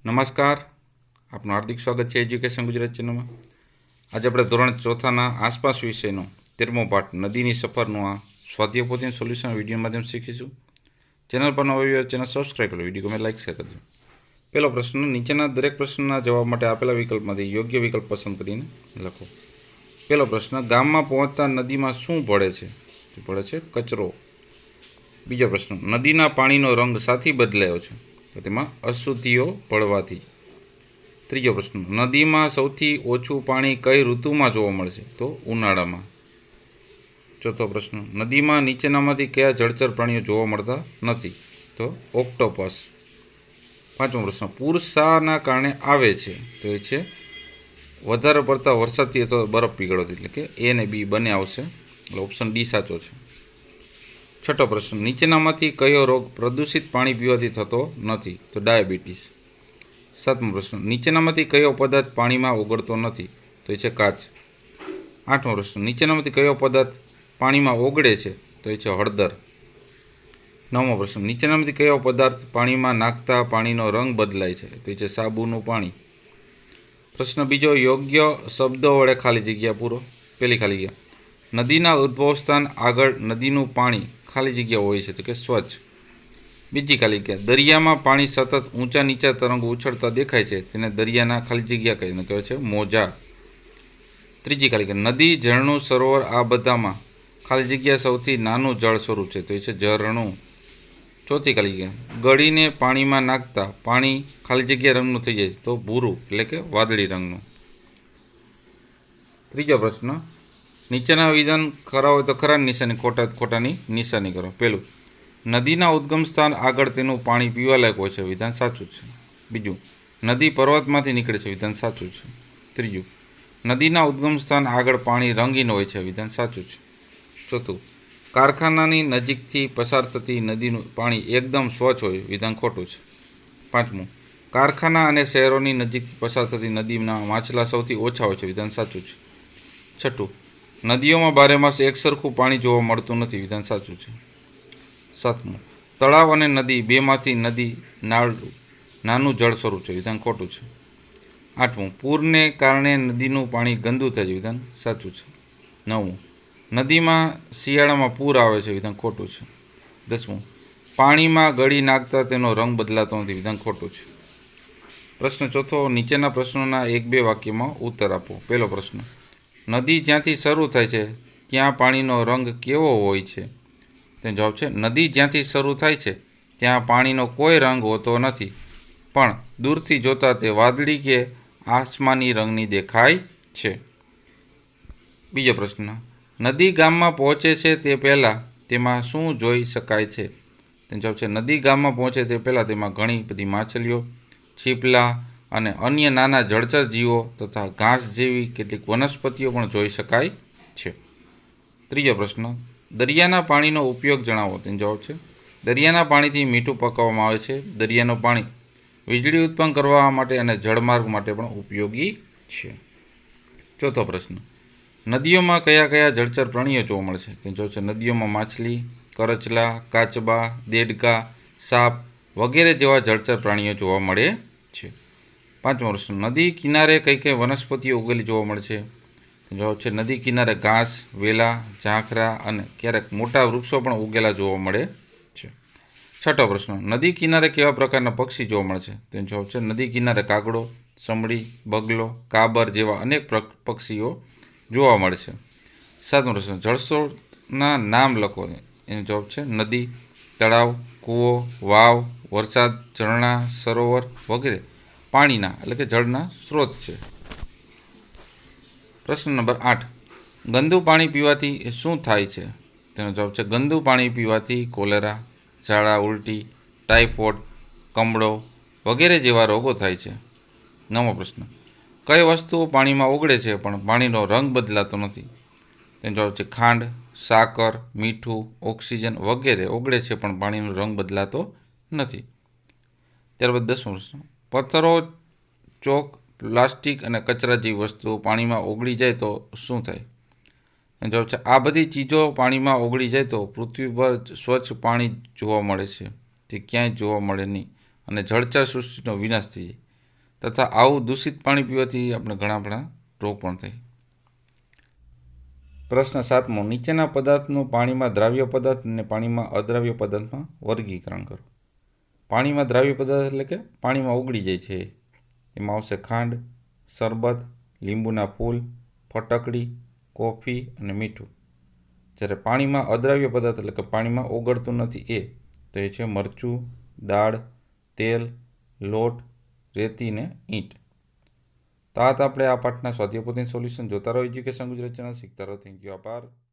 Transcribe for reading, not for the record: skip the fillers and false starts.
નમસ્કાર, આપનું હાર્દિક સ્વાગત છે એજ્યુકેશન ગુજરાત ચેનલમાં. આજે આપણે ધોરણ ચોથાના આસપાસ વિષયનો 13મો પાઠ નદીની સફરનું આ સ્વાધ્યાય પોથીનું સોલ્યુશન વિડીયો માધ્યમ શીખીશું. ચેનલ પર નવા વ્યૂઅર ચેનલ સબસ્ક્રાઈબ કરો, વિડીયો ગમે લાઈક શેર કરજો. પહેલો પ્રશ્ન, નીચેના દરેક પ્રશ્નના જવાબ માટે આપેલા વિકલ્પમાંથી યોગ્ય વિકલ્પ પસંદ કરીને લખો. પહેલો પ્રશ્ન, ગામમાં પહોંચતા નદીમાં શું ભળે છે? તે ભળે છે કચરો. બીજો પ્રશ્ન, નદીના પાણીનો રંગ શાથી બદલાયો છે? તો તેમાં અશુદ્ધિઓ ભળવાથી. ત્રીજો પ્રશ્ન, નદીમાં સૌથી ઓછું પાણી કઈ ઋતુમાં જોવા મળે છે? તો ઉનાળામાં. ચોથો પ્રશ્ન, નદીમાં નીચેનામાંથી કયા જળચર પ્રાણીઓ જોવા મળતા નથી? તો ઓક્ટોપસ. પાંચમો પ્રશ્ન, પૂર શાના કારણે આવે છે? તો એ છે વધારે પડતા વરસાદથી અથવા બરફ પીગળવાથી. એટલે કે એ અને બી બંને આવશે, એટલે ઓપ્શન ડી સાચો છે. છઠ્ઠો પ્રશ્ન, નીચેનામાંથી કયો રોગ પ્રદૂષિત પાણી પીવાથી થતો નથી? તો ડાયાબિટીસ. સાતમો પ્રશ્ન, નીચેનામાંથી કયો પદાર્થ પાણીમાં ઓગળતો નથી? તો એ છે કાચ. આઠમો પ્રશ્ન, નીચેનામાંથી કયો પદાર્થ પાણીમાં ઓગળે છે? તો એ છે હળદર. નવમો પ્રશ્ન, નીચેનામાંથી કયો પદાર્થ પાણીમાં નાખતા પાણીનો રંગ બદલાય છે? તો એ છે સાબુનું પાણી. પ્રશ્ન બીજો, યોગ્ય શબ્દો વડે ખાલી જગ્યા પૂરો. પહેલી ખાલી જગ્યા, નદીના ઉદ્ભવ સ્થાન આગળ નદીનું પાણી ખાલી જગ્યા હોય છે, તો કે સ્વચ્છ. બીજી ખાલી જગ્યા, દરિયામાં પાણી સતત ઊંચા નીચા તરંગો ઉછળતા દેખાય છે, તેને દરિયાના ખાલી જગ્યા કહીને કહેવાય છે મોજા. ત્રીજી ખાલી જગ્યા, નદી, ઝરણું, સરોવર આ બધામાં ખાલી જગ્યા સૌથી નાનું જળ સ્વરૂપ છે, તો એ છે ઝરણું. ચોથી ખાલી જગ્યા, ગળીને પાણીમાં નાખતા પાણી ખાલી જગ્યા રંગનું થઈ જાય, તો ભૂરું એટલે કે વાદળી રંગનું. ત્રીજો પ્રશ્ન, નીચેના વિધાન ખરા હોય તો ખરાની નિશાની, ખોટાની નિશાની કરો. પહેલું, નદીના ઉદ્ગમ સ્થાન આગળ તેનું પાણી પીવાલાયક હોય છે, વિધાન સાચું છે. બીજું, નદી પર્વતમાંથી નીકળે છે, વિધાન સાચું છે. ત્રીજું, નદીના ઉદ્ગમ સ્થાન આગળ પાણી રંગીન હોય છે, વિધાન સાચું છે. ચોથું, કારખાનાની નજીકથી પસાર થતી નદીનું પાણી એકદમ સ્વચ્છ હોય, વિધાન ખોટું છે. પાંચમું, કારખાના અને શહેરોની નજીકથી પસાર થતી નદીના માછલા સૌથી ઓછા હોય છે, વિધાન સાચું છે. છઠ્ઠું, નદીઓમાં બારેમાસ એક સરખું પાણી જોવા મળતું નથી, વિધાન સાચું છે. સાતમું, તળાવ અને નદી બેમાંથી નદી નાનું જળ સ્વરૂપ છે, વિધાન ખોટું છે. આઠમું, પૂરને કારણે નદીનું પાણી ગંદુ થાય છે, વિધાન સાચું છે. નવમું, નદીમાં શિયાળામાં પૂર આવે છે, વિધાન ખોટું છે. દસમું, પાણીમાં ગળી નાખતા તેનો રંગ બદલાતો નથી, વિધાન ખોટું છે. પ્રશ્ન ચોથો, નીચેના પ્રશ્નોના 1-2 વાક્યમાં ઉત્તર આપો. પહેલો પ્રશ્ન, નદી જ્યાંથી શરૂ થાય છે ત્યાં પાણીનો રંગ કેવો હોય છે? તેનો જવાબ છે, નદી જ્યાંથી શરૂ થાય છે ત્યાં પાણીનો કોઈ રંગ હોતો નથી, પણ દૂરથી જોતાં તે વાદળી કે આસમાની રંગની દેખાય છે. બીજો પ્રશ્ન, નદી ગામમાં પહોંચે છે તે પહેલાં તેમાં શું જોઈ શકાય છે? તેનો જવાબ છે, નદી ગામમાં પહોંચે તે પહેલાં તેમાં ઘણી બધી માછલીઓ, છીપલા અને અન્ય નાના જળચર જીવો તથા ઘાસ જેવી કેટલીક વનસ્પતિઓ પણ જોઈ શકાય છે. ત્રીજો પ્રશ્ન, દરિયાના પાણીનો ઉપયોગ જણાવો. તેનો જવાબ છે, દરિયાના પાણીથી મીઠું પકાવવામાં આવે છે. દરિયાનું પાણી વીજળી ઉત્પન્ન કરવા માટે અને જળમાર્ગ માટે પણ ઉપયોગી છે. ચોથો પ્રશ્ન, નદીઓમાં કયા કયા જળચર પ્રાણીઓ જોવા મળે છે? તેનો જવાબ છે, નદીઓમાં માછલી, કરચલા, કાચબા, દેડકા, સાપ વગેરે જેવા જળચર પ્રાણીઓ જોવા મળે છે. પાંચમો પ્રશ્ન, નદી કિનારે કઈ કઈ વનસ્પતિઓ ઉગેલી જોવા મળે છે? જવાબ છે, નદી કિનારે ઘાસ, વેલા, ઝાંખરા અને ક્યારેક મોટા વૃક્ષો પણ ઉગેલા જોવા મળે છે. છઠ્ઠો પ્રશ્ન, નદી કિનારે કેવા પ્રકારના પક્ષી જોવા મળે છે? તેનો જવાબ છે, નદી કિનારે કાગડો, સમડી, બગલો, કાબર જેવા અનેક પક્ષીઓ જોવા મળે છે. સાતમો પ્રશ્ન, જળસ્ત્રોતના નામ લખો. એનો જવાબ છે, નદી, તળાવ, કૂવો, વાવ, વરસાદ, ઝરણા, સરોવર વગેરે પાણીના એટલે કે જળના સ્ત્રોત છે. પ્રશ્ન નંબર 8, ગંદુ પાણી પીવાથી શું થાય છે? તેનો જવાબ છે, ગંદુ પાણી પીવાથી કોલેરા, ઝાડા ઉલટી, ટાઇફોઇડ, કમળો વગેરે જેવા રોગો થાય છે. નવમો પ્રશ્ન, કઈ વસ્તુઓ પાણીમાં ઓગળે છે પણ પાણીનો રંગ બદલાતો નથી? તેનો જવાબ છે, ખાંડ, સાકર, મીઠું, ઓક્સિજન વગેરે ઓગળે છે પણ પાણીનો રંગ બદલાતો નથી. ત્યારબાદ 10મો પ્રશ્ન, પથ્થરો, ચોક, પ્લાસ્ટિક અને કચરા જેવી વસ્તુઓ પાણીમાં ઓગળી જાય તો શું થાય? એનો જવાબ છે, આ બધી ચીજો પાણીમાં ઓગળી જાય તો પૃથ્વી પર સ્વચ્છ પાણી જોવા મળે છે, તે ક્યાંય જોવા મળે નહીં અને જળચર સૃષ્ટિનો વિનાશ થઈ જાય. તથા આવું દૂષિત પાણી પીવાથી આપણે ઘણા રોગ પણ થાય. પ્રશ્ન 7મો, નીચેના પદાર્થનું પાણીમાં દ્રાવ્ય પદાર્થ અને પાણીમાં અદ્રાવ્ય પદાર્થમાં વર્ગીકરણ કરો. પાણીમાં દ્રાવ્ય પદાર્થ એટલે કે પાણીમાં ઓગળી જાય છે. એમાં આવશે ખાંડ, શરબત, લીંબુના ફૂલ, ફટકડી, કોફી અને મીઠું. જ્યારે પાણીમાં અદ્રાવ્ય પદાર્થ એટલે કે પાણીમાં ઓગળતું નથી એ તો એ છે મરચું, દાળ, તેલ, લોટ, રેતી ને ઈંટ. તો આ આપણે આ પાઠના સ્વાધ્યાય પોથીનું સોલ્યુશન જોતા રહો એજ્યુકેશન ગુજરાત ચેનલ શીખતા રહો. Thank you. આભાર.